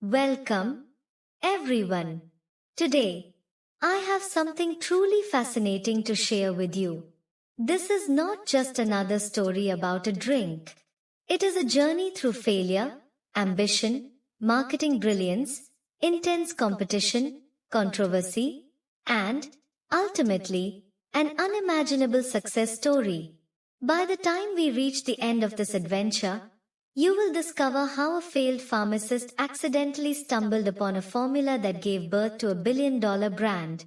Welcome, everyone. Today, I have something truly fascinating to share with you. This is not just another story about a drink. It is a journey through failure, ambition, marketing brilliance, intense competition, controversy, and, ultimately, an unimaginable success story. By the time we reach the end of this adventure, you will discover how a failed pharmacist accidentally stumbled upon a formula that gave birth to $1 billion brand.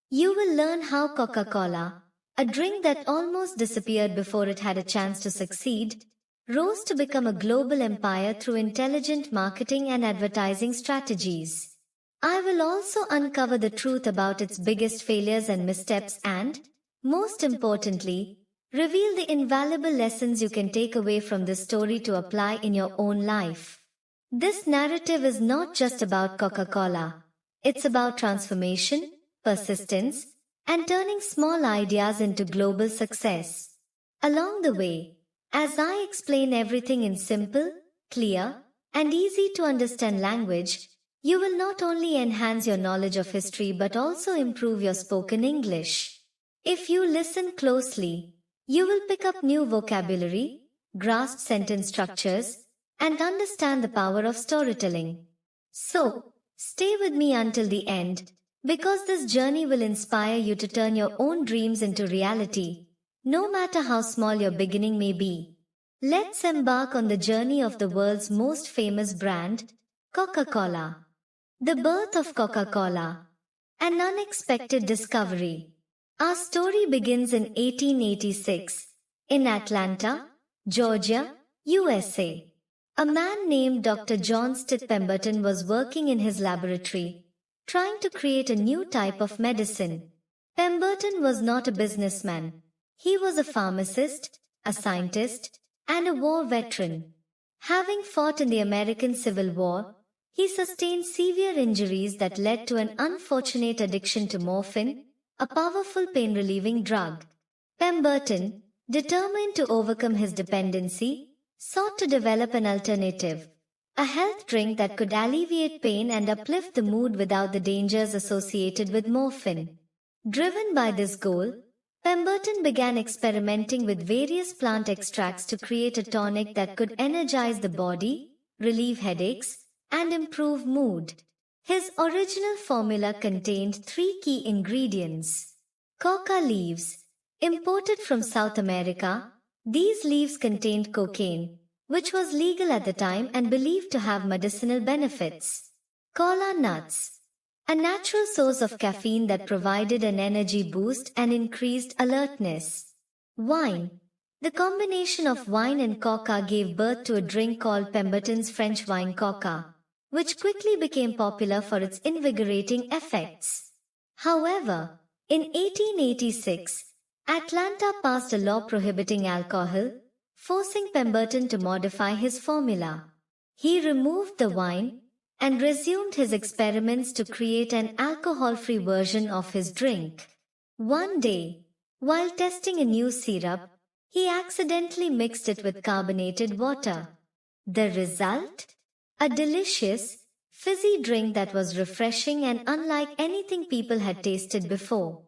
You will learn how Coca-Cola, a drink that almost disappeared before it had a chance to succeed, rose to become a global empire through intelligent marketing and advertising strategies. I will also uncover the truth about its biggest failures and missteps and, most importantly, reveal the invaluable lessons you can take away from this story to apply in your own life. This narrative is not just about Coca-Cola. It's about transformation, persistence, and turning small ideas into global success. Along the way, as I explain everything in simple, clear, and easy to understand language, you will not only enhance your knowledge of history but also improve your spoken English. If you listen closely, you will pick up new vocabulary, grasp sentence structures, and understand the power of storytelling. So, stay with me until the end, because this journey will inspire you to turn your own dreams into reality, no matter how small your beginning may be. Let's embark on the journey of the world's most famous brand, Coca-Cola. The birth of Coca-Cola. An unexpected discovery. Our story begins in 1886, in Atlanta, Georgia, USA. A man named Dr. John Stitt Pemberton was working in his laboratory, trying to create a new type of medicine. Pemberton was not a businessman. He was a pharmacist, a scientist, and a war veteran. Having fought in the American Civil War, he sustained severe injuries that led to an unfortunate addiction to morphine, a powerful pain-relieving drug. Pemberton, determined to overcome his dependency, sought to develop an alternative, a health drink that could alleviate pain and uplift the mood without the dangers associated with morphine. Driven by this goal, Pemberton began experimenting with various plant extracts to create a tonic that could energize the body, relieve headaches, and improve mood. His original formula contained 3 key ingredients. Coca leaves. Imported from South America, these leaves contained cocaine, which was legal at the time and believed to have medicinal benefits. Cola nuts. A natural source of caffeine that provided an energy boost and increased alertness. Wine. The combination of wine and coca gave birth to a drink called Pemberton's French wine coca, which quickly became popular for its invigorating effects. However, in 1886, Atlanta passed a law prohibiting alcohol, forcing Pemberton to modify his formula. He removed the wine and resumed his experiments to create an alcohol-free version of his drink. One day, while testing a new syrup, he accidentally mixed it with carbonated water. The result? A delicious, fizzy drink that was refreshing and unlike anything people had tasted before.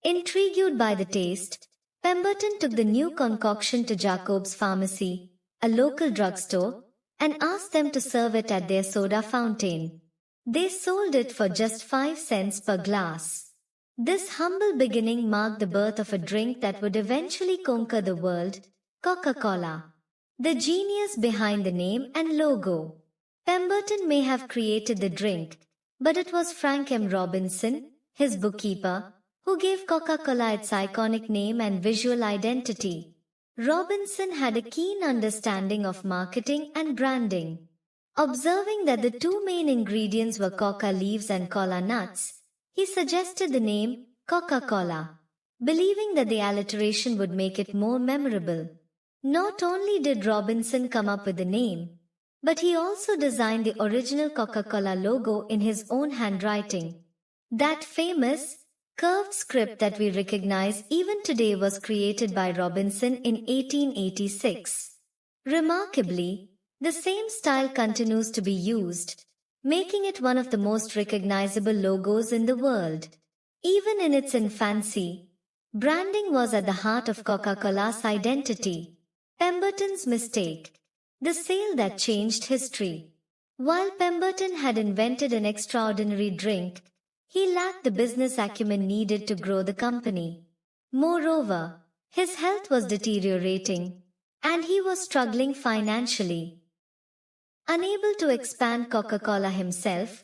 Intrigued by the taste, Pemberton took the new concoction to Jacob's Pharmacy, a local drugstore, and asked them to serve it at their soda fountain. They sold it for just 5 cents per glass. This humble beginning marked the birth of a drink that would eventually conquer the world, Coca-Cola. The genius behind the name and logo. Pemberton may have created the drink, but it was Frank M. Robinson, his bookkeeper, who gave Coca-Cola its iconic name and visual identity. Robinson had a keen understanding of marketing and branding. Observing that the 2 main ingredients were coca leaves and cola nuts, he suggested the name Coca-Cola, believing that the alliteration would make it more memorable. Not only did Robinson come up with the name, but he also designed the original Coca-Cola logo in his own handwriting. That famous, curved script that we recognize even today was created by Robinson in 1886. Remarkably, the same style continues to be used, making it one of the most recognizable logos in the world. Even in its infancy, branding was at the heart of Coca-Cola's identity. Pemberton's mistake. The sale that changed history. While Pemberton had invented an extraordinary drink, he lacked the business acumen needed to grow the company. Moreover, his health was deteriorating, and he was struggling financially. Unable to expand Coca-Cola himself,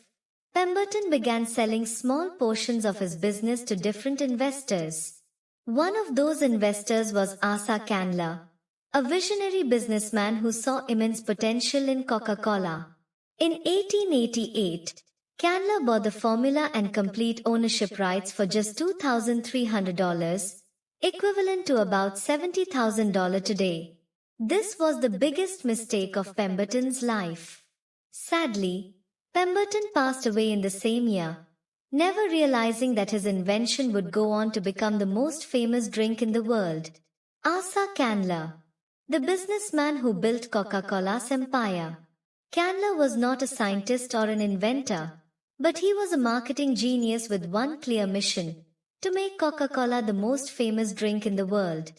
Pemberton began selling small portions of his business to different investors. One of those investors was Asa Candler, a visionary businessman who saw immense potential in Coca-Cola. In 1888, Candler bought the formula and complete ownership rights for just $2,300, equivalent to about $70,000 today. This was the biggest mistake of Pemberton's life. Sadly, Pemberton passed away in the same year, never realizing that his invention would go on to become the most famous drink in the world. Asa Candler, the businessman who built Coca-Cola's empire. Candler was not a scientist or an inventor, but he was a marketing genius with one clear mission: to make Coca-Cola the most famous drink in the world.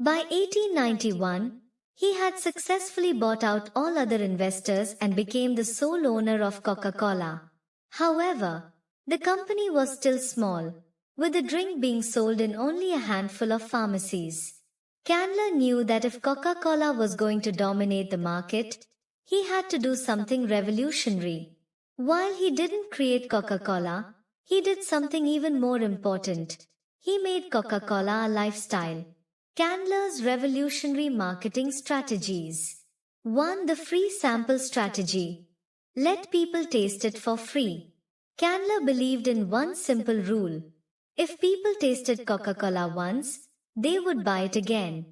By 1891, he had successfully bought out all other investors and became the sole owner of Coca-Cola. However, the company was still small, with the drink being sold in only a handful of pharmacies. Candler knew that if Coca-Cola was going to dominate the market, he had to do something revolutionary. While he didn't create Coca-Cola, he did something even more important. He made Coca-Cola a lifestyle. Candler's revolutionary marketing strategies. 1. The free sample strategy. Let people taste it for free. Candler believed in one simple rule: if people tasted Coca-Cola once, they would buy it again.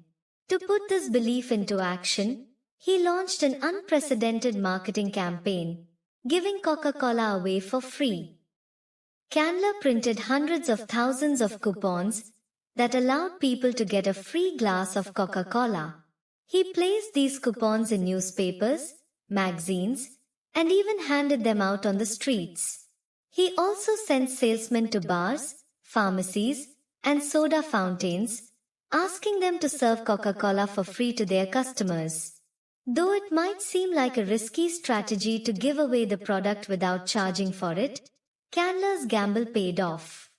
To put this belief into action, he launched an unprecedented marketing campaign, giving Coca-Cola away for free. Candler printed hundreds of thousands of coupons that allowed people to get a free glass of Coca-Cola. He placed these coupons in newspapers, magazines, and even handed them out on the streets. He also sent salesmen to bars, pharmacies, and soda fountains, asking them to serve Coca-Cola for free to their customers. Though it might seem like a risky strategy to give away the product without charging for it, Candler's gamble paid off.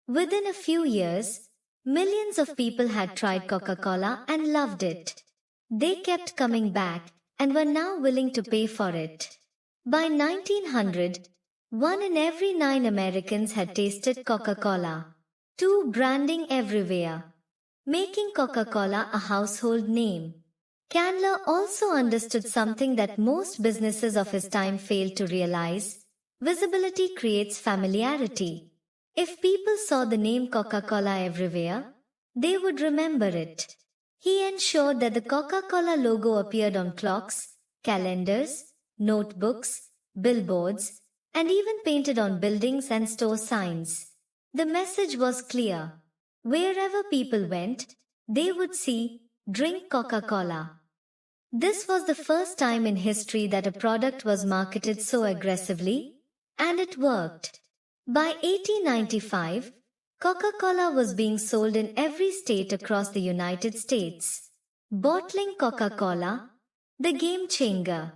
Within a few years, millions of people had tried Coca-Cola and loved it. They kept coming back and were now willing to pay for it. By 1900, 1 in every 9 Americans had tasted Coca-Cola. 2. Branding everywhere, making Coca-Cola a household name. Candler also understood something that most businesses of his time failed to realize: visibility creates familiarity. If people saw the name Coca-Cola everywhere, they would remember it. He ensured that the Coca-Cola logo appeared on clocks, calendars, notebooks, billboards, and even painted on buildings and store signs. The message was clear. Wherever people went, they would see, "Drink Coca-Cola." This was the first time in history that a product was marketed so aggressively, and it worked. By 1895, Coca-Cola was being sold in every state across the United States. Bottling Coca-Cola, the game changer.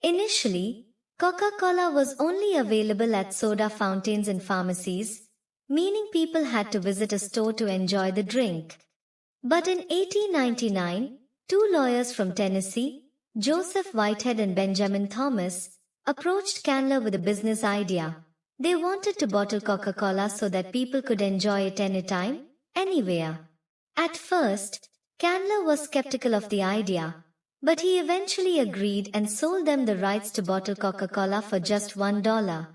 Initially, Coca-Cola was only available at soda fountains and pharmacies, meaning people had to visit a store to enjoy the drink. But in 1899, 2 lawyers from Tennessee, Joseph Whitehead and Benjamin Thomas, approached Candler with a business idea. They wanted to bottle Coca-Cola so that people could enjoy it anytime, anywhere. At first, Candler was skeptical of the idea, but he eventually agreed and sold them the rights to bottle Coca-Cola for just $1.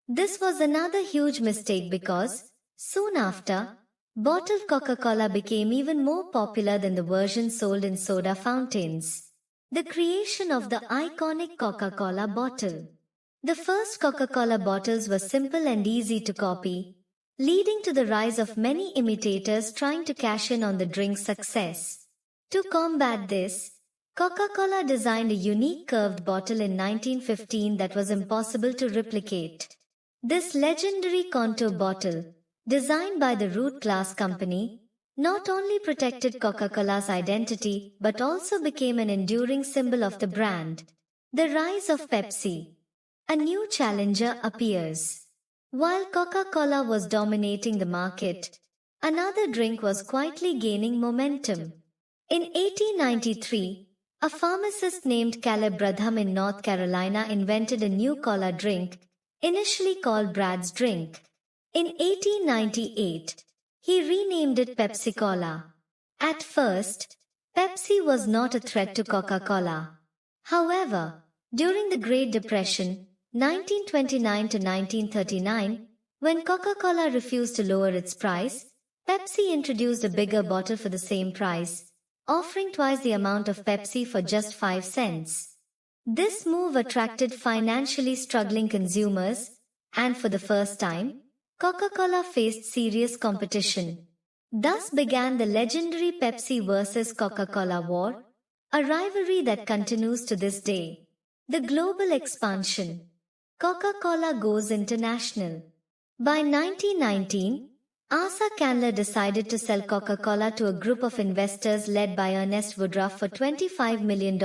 This was another huge mistake because, soon after, bottled Coca-Cola became even more popular than the version sold in soda fountains. The creation of the iconic Coca-Cola bottle. The first Coca-Cola bottles were simple and easy to copy, leading to the rise of many imitators trying to cash in on the drink's success. To combat this, Coca-Cola designed a unique curved bottle in 1915 that was impossible to replicate. This legendary contour bottle, designed by the Root Glass Company, not only protected Coca-Cola's identity but also became an enduring symbol of the brand. The rise of Pepsi. A new challenger appears. While Coca-Cola was dominating the market, another drink was quietly gaining momentum. In 1893, a pharmacist named Caleb Bradham in North Carolina invented a new cola drink, initially called Brad's Drink. In 1898, he renamed it Pepsi-Cola. At first, Pepsi was not a threat to Coca-Cola. However, during the Great Depression, 1929 to 1939, when Coca-Cola refused to lower its price, Pepsi introduced a bigger bottle for the same price, offering twice the amount of Pepsi for just 5 cents. This move attracted financially struggling consumers, and for the first time, Coca-Cola faced serious competition. Thus began the legendary Pepsi versus Coca-Cola war, a rivalry that continues to this day. The global expansion. Coca-Cola goes international. By 1919, Asa Candler decided to sell Coca-Cola to a group of investors led by Ernest Woodruff for $25 million,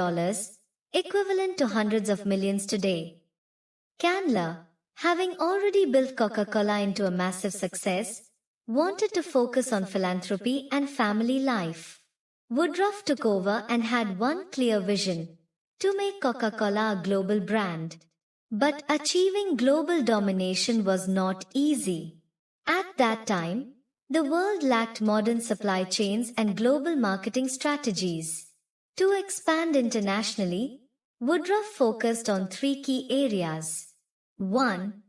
equivalent to hundreds of millions today. Candler, having already built Coca-Cola into a massive success, wanted to focus on philanthropy and family life. Woodruff took over and had one clear vision: to make Coca-Cola a global brand. But achieving global domination was not easy. At that time, the world lacked modern supply chains and global marketing strategies. To expand internationally, Woodruff focused on 3 key areas. 1.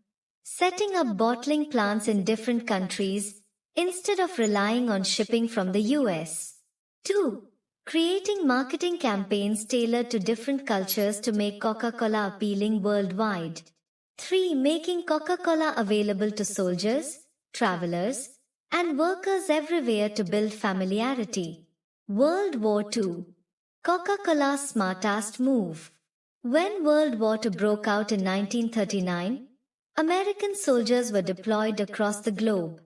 Setting up bottling plants in different countries instead of relying on shipping from the US. 2. Creating marketing campaigns tailored to different cultures to make Coca-Cola appealing worldwide. 3. Making Coca-Cola available to soldiers, travelers, and workers everywhere to build familiarity. World War II. Coca-Cola's smartest move. When World War II broke out in 1939, American soldiers were deployed across the globe.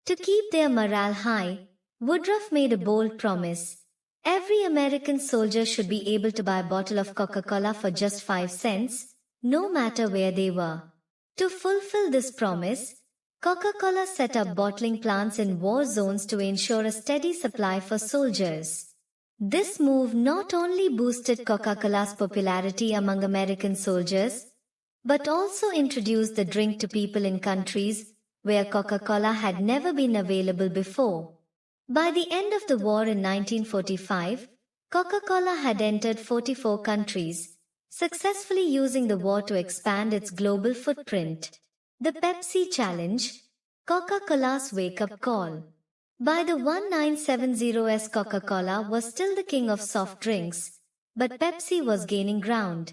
To keep their morale high, Woodruff made a bold promise: every American soldier should be able to buy a bottle of Coca-Cola for just 5 cents, no matter where they were. To fulfill this promise, Coca-Cola set up bottling plants in war zones to ensure a steady supply for soldiers. This move not only boosted Coca-Cola's popularity among American soldiers, but also introduced the drink to people in countries where Coca-Cola had never been available before. By the end of the war in 1945, Coca-Cola had entered 44 countries, successfully using the war to expand its global footprint. The Pepsi Challenge, Coca-Cola's wake-up call. By the 1970s, Coca-Cola was still the king of soft drinks, but Pepsi was gaining ground.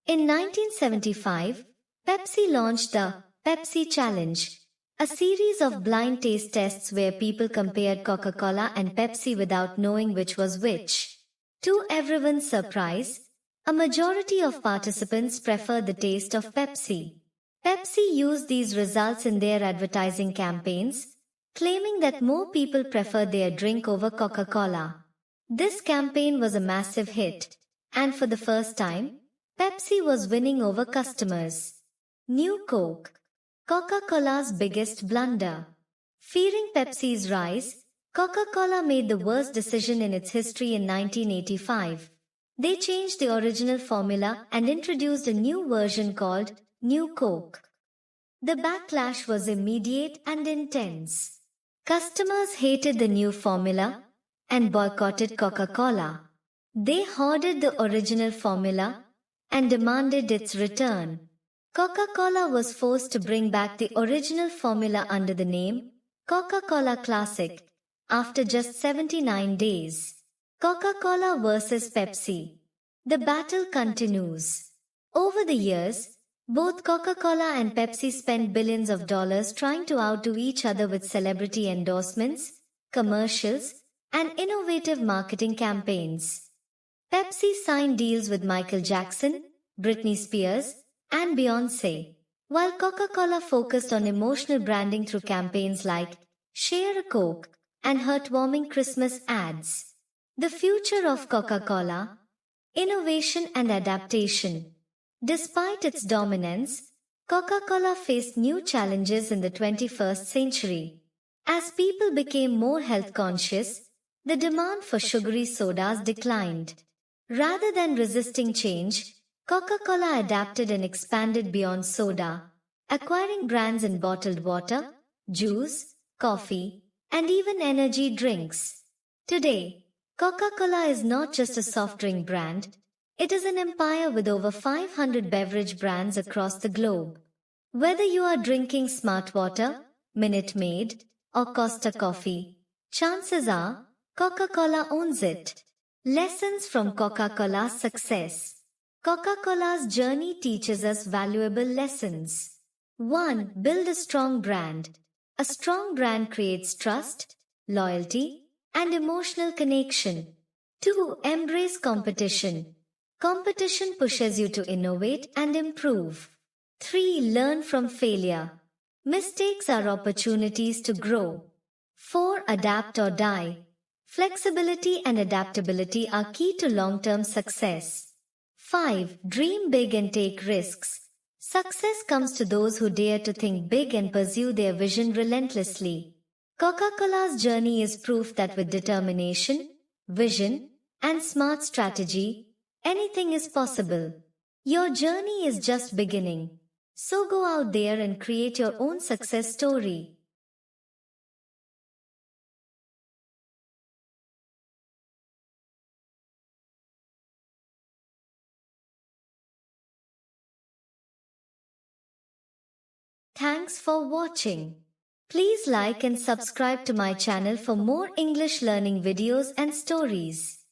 In 1975, Pepsi launched the Pepsi Challenge, a series of blind taste tests where people compared Coca-Cola and Pepsi without knowing which was which. To everyone's surprise, a majority of participants preferred the taste of Pepsi. Pepsi used these results in their advertising campaigns, claiming that more people preferred their drink over Coca-Cola. This campaign was a massive hit, and for the first time, Pepsi was winning over customers. New Coke. Coca-Cola's biggest blunder. Fearing Pepsi's rise, Coca-Cola made the worst decision in its history in 1985. They changed the original formula and introduced a new version called New Coke. The backlash was immediate and intense. Customers hated the new formula and boycotted Coca-Cola. They hoarded the original formula and demanded its return. Coca-Cola was forced to bring back the original formula under the name Coca-Cola Classic after just 79 days. Coca-Cola versus Pepsi. The battle continues. Over the years, both Coca-Cola and Pepsi spent billions of dollars trying to outdo each other with celebrity endorsements, commercials, and innovative marketing campaigns. Pepsi signed deals with Michael Jackson, Britney Spears, and Beyoncé, while Coca-Cola focused on emotional branding through campaigns like Share a Coke and heartwarming Christmas ads. The future of Coca-Cola: innovation and adaptation. Despite its dominance, Coca-Cola faced new challenges in the 21st century. As people became more health conscious, the demand for sugary sodas declined. Rather than resisting change, Coca-Cola adapted and expanded beyond soda, acquiring brands in bottled water, juice, coffee, and even energy drinks. Today, Coca-Cola is not just a soft drink brand, it is an empire with over 500 beverage brands across the globe. Whether you are drinking Smart Water, Minute Maid, or Costa Coffee, chances are Coca-Cola owns it. Lessons from Coca-Cola's success. Coca-Cola's journey teaches us valuable lessons. 1. Build a strong brand. A strong brand creates trust, loyalty, and emotional connection. 2. Embrace competition. Competition pushes you to innovate and improve. 3. Learn from failure. Mistakes are opportunities to grow. 4. Adapt or die. Flexibility and adaptability are key to long-term success. 5. Dream big and take risks. Success comes to those who dare to think big and pursue their vision relentlessly. Coca-Cola's journey is proof that with determination, vision, and smart strategy, anything is possible. Your journey is just beginning. So go out there and create your own success story. Thanks for watching. Please like and subscribe to my channel for more English learning videos and stories.